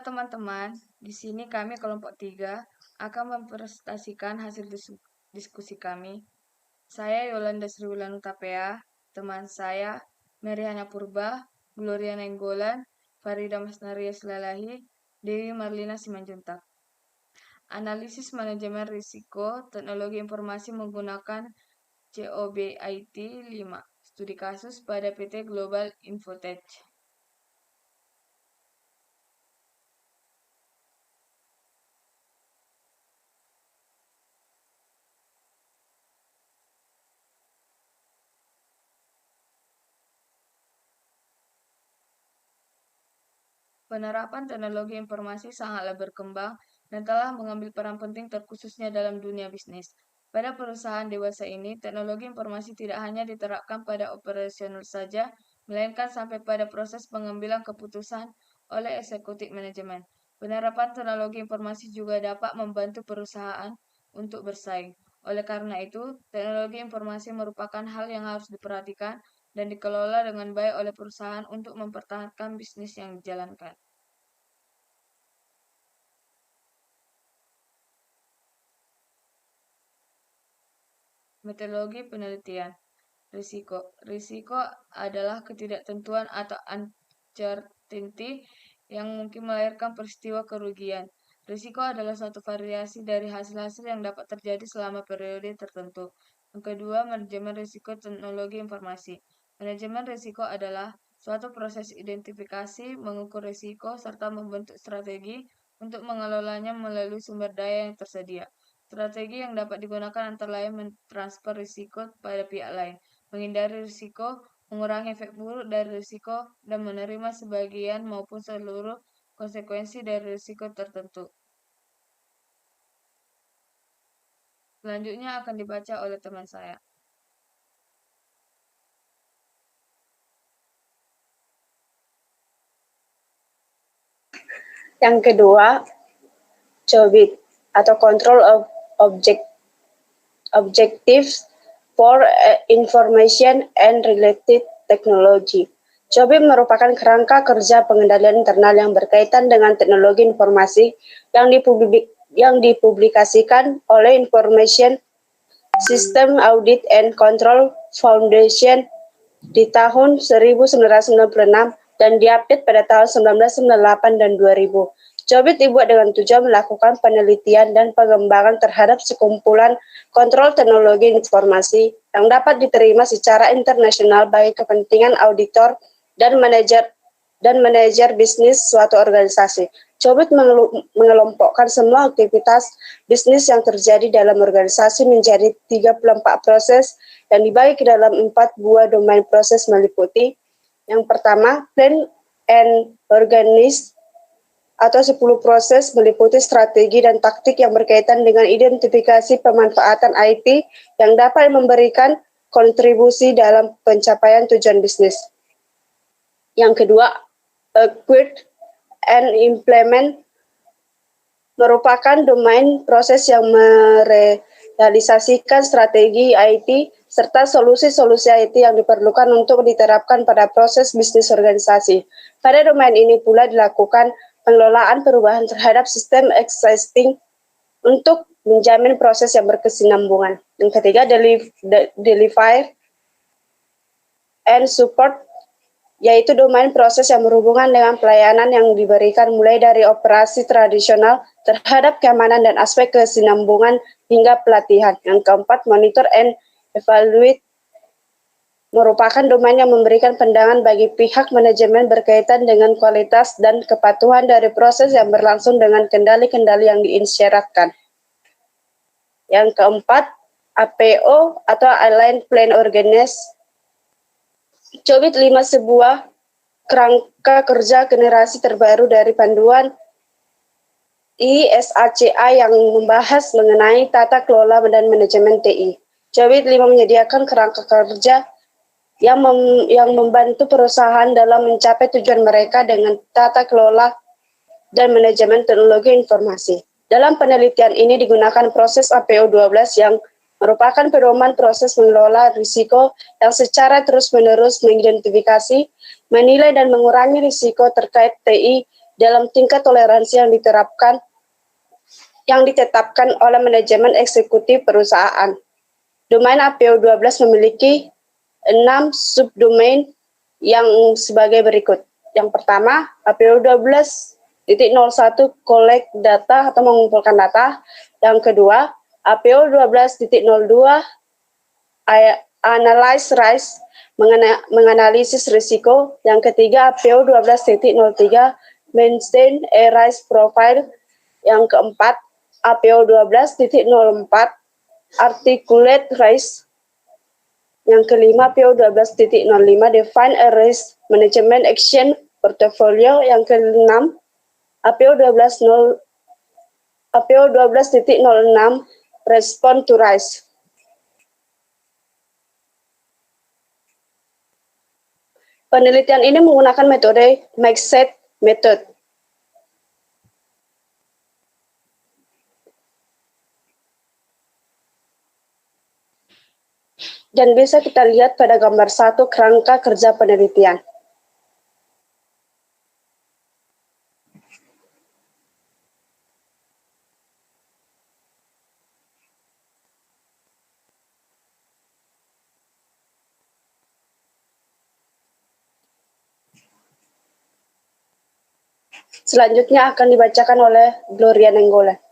Teman-teman, di sini kami kelompok 3 akan mempresentasikan hasil diskusi kami. Saya Yolanda Sriwulan Utapea, teman saya Meriana Purba, Gloria Nenggolan, Farida Masnaria Silalahi, Dewi Marlina Simanjuntak. Analisis manajemen risiko teknologi informasi menggunakan COBIT 5, studi kasus pada PT Global Infotech. Penerapan teknologi informasi sangatlah berkembang dan telah mengambil peran penting terkhususnya dalam dunia bisnis. Pada perusahaan dewasa ini, teknologi informasi tidak hanya diterapkan pada operasional saja, melainkan sampai pada proses pengambilan keputusan oleh eksekutif manajemen. Penerapan teknologi informasi juga dapat membantu perusahaan untuk bersaing. Oleh karena itu, teknologi informasi merupakan hal yang harus diperhatikan dan dikelola dengan baik oleh perusahaan untuk mempertahankan bisnis yang dijalankan. Metodologi penelitian risiko. Risiko adalah ketidaktentuan atau uncertainty yang mungkin melahirkan peristiwa kerugian. Risiko adalah suatu variasi dari hasil-hasil yang dapat terjadi selama periode tertentu. Yang kedua, manajemen risiko teknologi informasi. Manajemen risiko adalah suatu proses identifikasi, mengukur risiko, serta membentuk strategi untuk mengelolanya melalui sumber daya yang tersedia. Strategi yang dapat digunakan antara lain mentransfer risiko pada pihak lain, menghindari risiko, mengurangi efek buruk dari risiko, dan menerima sebagian maupun seluruh konsekuensi dari risiko tertentu. Selanjutnya akan dibaca oleh teman saya. Yang kedua, COBIT atau Control of Objectives for Information and Related Technology. COBIT merupakan kerangka kerja pengendalian internal yang berkaitan dengan teknologi informasi yang dipublikasikan oleh Information System Audit and Control Foundation di tahun 1996 dan diupdate pada tahun 1998 dan 2000. COBIT dibuat dengan tujuan melakukan penelitian dan pengembangan terhadap sekumpulan kontrol teknologi informasi yang dapat diterima secara internasional bagi kepentingan auditor dan manajer bisnis suatu organisasi. COBIT mengelompokkan semua aktivitas bisnis yang terjadi dalam organisasi menjadi 34 proses yang dibagi ke dalam 4 buah domain proses meliputi. Yang pertama, plan and organize atau 10 proses meliputi strategi dan taktik yang berkaitan dengan identifikasi pemanfaatan IT yang dapat memberikan kontribusi dalam pencapaian tujuan bisnis. Yang kedua, acquire and implement merupakan domain proses yang merealisasikan strategi IT serta solusi-solusi IT yang diperlukan untuk diterapkan pada proses bisnis organisasi. Pada domain ini pula dilakukan pengelolaan perubahan terhadap sistem existing untuk menjamin proses yang berkesinambungan. Yang ketiga, deliver and support, yaitu domain proses yang berhubungan dengan pelayanan yang diberikan mulai dari operasi tradisional terhadap keamanan dan aspek kesinambungan hingga pelatihan. Yang keempat, monitor and evaluate merupakan domain yang memberikan pandangan bagi pihak manajemen berkaitan dengan kualitas dan kepatuhan dari proses yang berlangsung dengan kendali-kendali yang diisyaratkan. Yang keempat, APO atau Align Plan Organize. COBIT 5 sebuah kerangka kerja generasi terbaru dari panduan ISACA yang membahas mengenai tata kelola dan manajemen TI. COBIT 5 menyediakan kerangka kerja yang membantu perusahaan dalam mencapai tujuan mereka dengan tata kelola dan manajemen teknologi informasi. Dalam penelitian ini digunakan proses APO 12 yang merupakan pedoman proses mengelola risiko yang secara terus-menerus mengidentifikasi, menilai dan mengurangi risiko terkait TI dalam tingkat toleransi yang ditetapkan oleh manajemen eksekutif perusahaan. Domain APO12 memiliki 6 subdomain yang sebagai berikut. Yang pertama, APO12.01 collect data atau mengumpulkan data. Yang kedua, APO12.02 analyze risk, menganalisis risiko. Yang ketiga, APO12.03 maintain a risk profile. Yang keempat, APO12.04 articulate risk. Yang kelima, APO12.05 define a risk management action portfolio. Yang keenam, APO12.06 respond to risk. Penelitian ini menggunakan metode Makeshift method. Dan bisa kita lihat pada gambar 1 kerangka kerja penelitian. Selanjutnya akan dibacakan oleh Gloria Nenggole.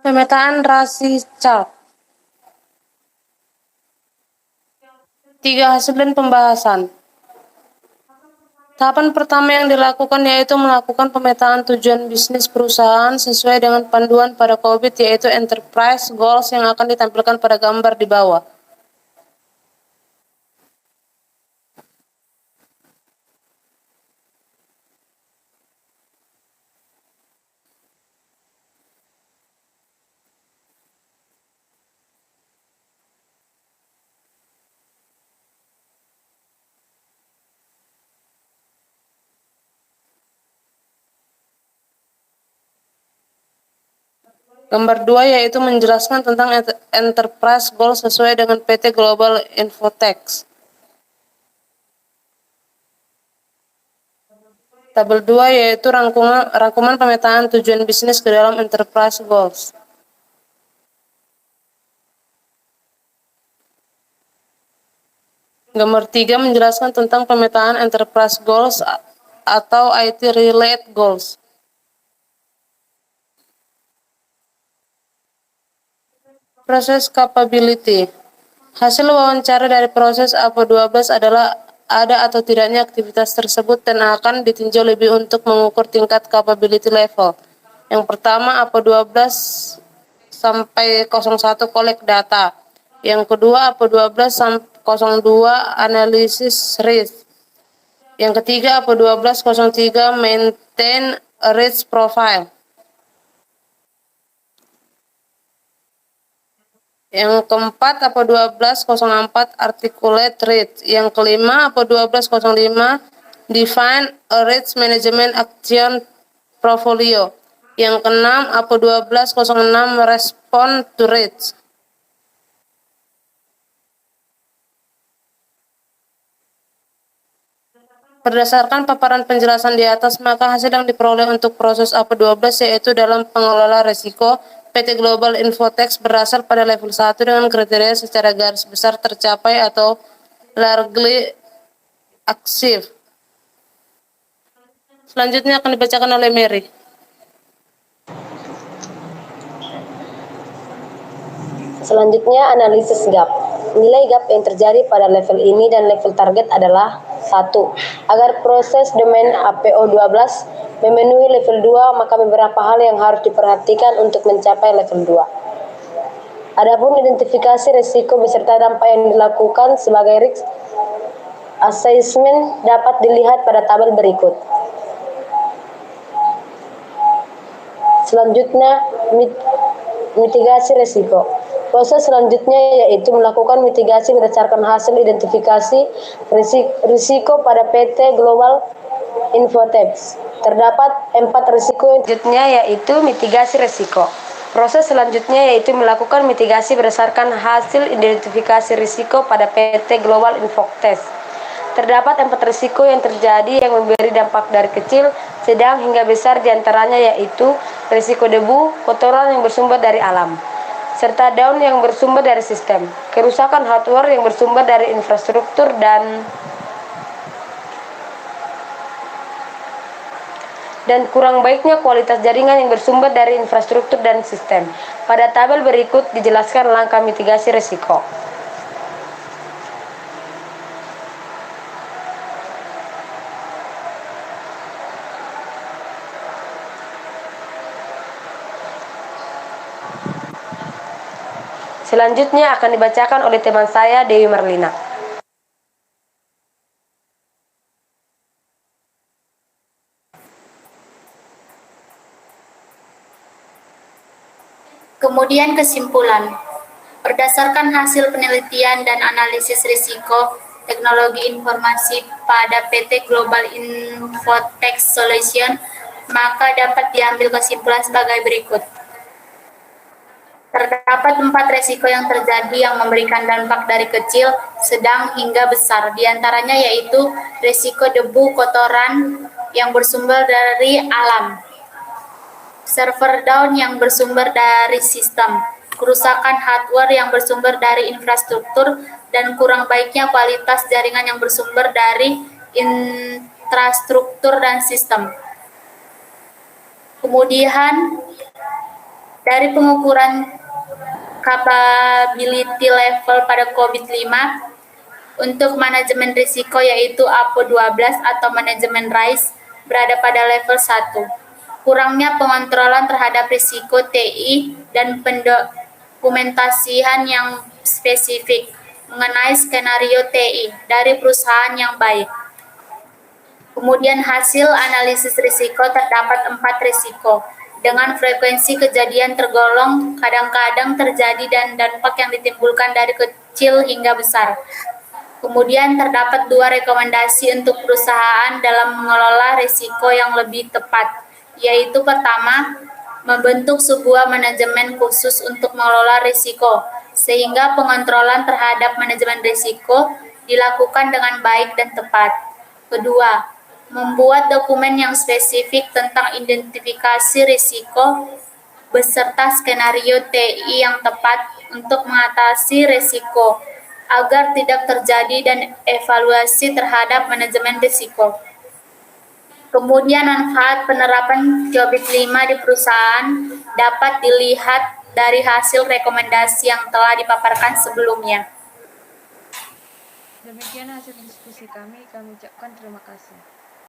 Pemetaan rasi chart. 3 hasil dan pembahasan. Tahapan pertama yang dilakukan yaitu melakukan pemetaan tujuan bisnis perusahaan sesuai dengan panduan pada COVID, yaitu Enterprise Goals yang akan ditampilkan pada gambar di bawah. Gambar 2 yaitu menjelaskan tentang Enterprise Goals sesuai dengan PT Global Infotex. Tabel 2 yaitu rangkuman pemetaan tujuan bisnis ke dalam Enterprise Goals. Gambar 3 menjelaskan tentang pemetaan Enterprise Goals atau IT-related goals. Proses capability. Hasil wawancara dari proses APO12 adalah ada atau tidaknya aktivitas tersebut dan akan ditinjau lebih untuk mengukur tingkat capability level. Yang pertama, APO12 sampai 01 collect data. Yang kedua, APO12 sampai 02 analisis risk. Yang ketiga, APO12 03 maintain a risk profile. Yang keempat, APO1204 articulate risk. Yang kelima, APO1205 define a risk management action portfolio. Yang keenam, APO1206 respond to risk. Berdasarkan paparan penjelasan di atas, maka hasil yang diperoleh untuk proses APO12 yaitu dalam pengelola risiko PT Global Infotex berasal pada level 1 dengan kriteria secara garis besar tercapai atau largely achieved. Selanjutnya akan dibacakan oleh Mary. Selanjutnya analisis gap. Nilai gap yang terjadi pada level ini dan level target adalah 1. Agar proses domain APO12 memenuhi level 2, maka beberapa hal yang harus diperhatikan untuk mencapai level 2. Adapun identifikasi risiko beserta dampak yang dilakukan sebagai risk assessment dapat dilihat pada tabel berikut. Selanjutnya, mitigasi risiko. Proses selanjutnya yaitu melakukan mitigasi berdasarkan hasil identifikasi risiko pada PT Global Infotex. Terdapat 4 risiko selanjutnya yaitu mitigasi risiko. Proses selanjutnya yaitu melakukan mitigasi berdasarkan hasil identifikasi risiko pada PT Global Infotech. Terdapat 4 risiko yang terjadi yang memberi dampak dari kecil, sedang hingga besar diantaranya yaitu risiko debu, kotoran yang bersumber dari alam, serta down yang bersumber dari sistem, kerusakan hardware yang bersumber dari infrastruktur, dan kurang baiknya kualitas jaringan yang bersumber dari infrastruktur dan sistem. Pada tabel berikut dijelaskan langkah mitigasi risiko. Selanjutnya akan dibacakan oleh teman saya, Dewi Marlina. Kemudian kesimpulan. Berdasarkan hasil penelitian dan analisis risiko teknologi informasi pada PT Global Infotech Solution, maka dapat diambil kesimpulan sebagai berikut. Terdapat 4 risiko yang terjadi yang memberikan dampak dari kecil, sedang hingga besar. Di antaranya yaitu risiko debu kotoran yang bersumber dari alam, server down yang bersumber dari sistem, kerusakan hardware yang bersumber dari infrastruktur, dan kurang baiknya kualitas jaringan yang bersumber dari infrastruktur dan sistem. Kemudian dari pengukuran capability level pada COVID-5 untuk manajemen risiko yaitu APO12 atau manajemen RISE berada pada level 1. Kurangnya pengontrolan terhadap risiko TI dan pendokumentasian yang spesifik mengenai skenario TI dari perusahaan yang baik. Kemudian hasil analisis risiko terdapat 4 risiko dengan frekuensi kejadian tergolong kadang-kadang terjadi dan dampak yang ditimbulkan dari kecil hingga besar. Kemudian terdapat 2 rekomendasi untuk perusahaan dalam mengelola risiko yang lebih tepat, yaitu pertama, membentuk sebuah manajemen khusus untuk mengelola risiko, sehingga pengontrolan terhadap manajemen risiko dilakukan dengan baik dan tepat. Kedua, membuat dokumen yang spesifik tentang identifikasi risiko beserta skenario TI yang tepat untuk mengatasi risiko agar tidak terjadi dan evaluasi terhadap manajemen risiko. Kemudian manfaat penerapan COVID-5 di perusahaan dapat dilihat dari hasil rekomendasi yang telah dipaparkan sebelumnya. Demikian hasil diskusi kami ucapkan terima kasih.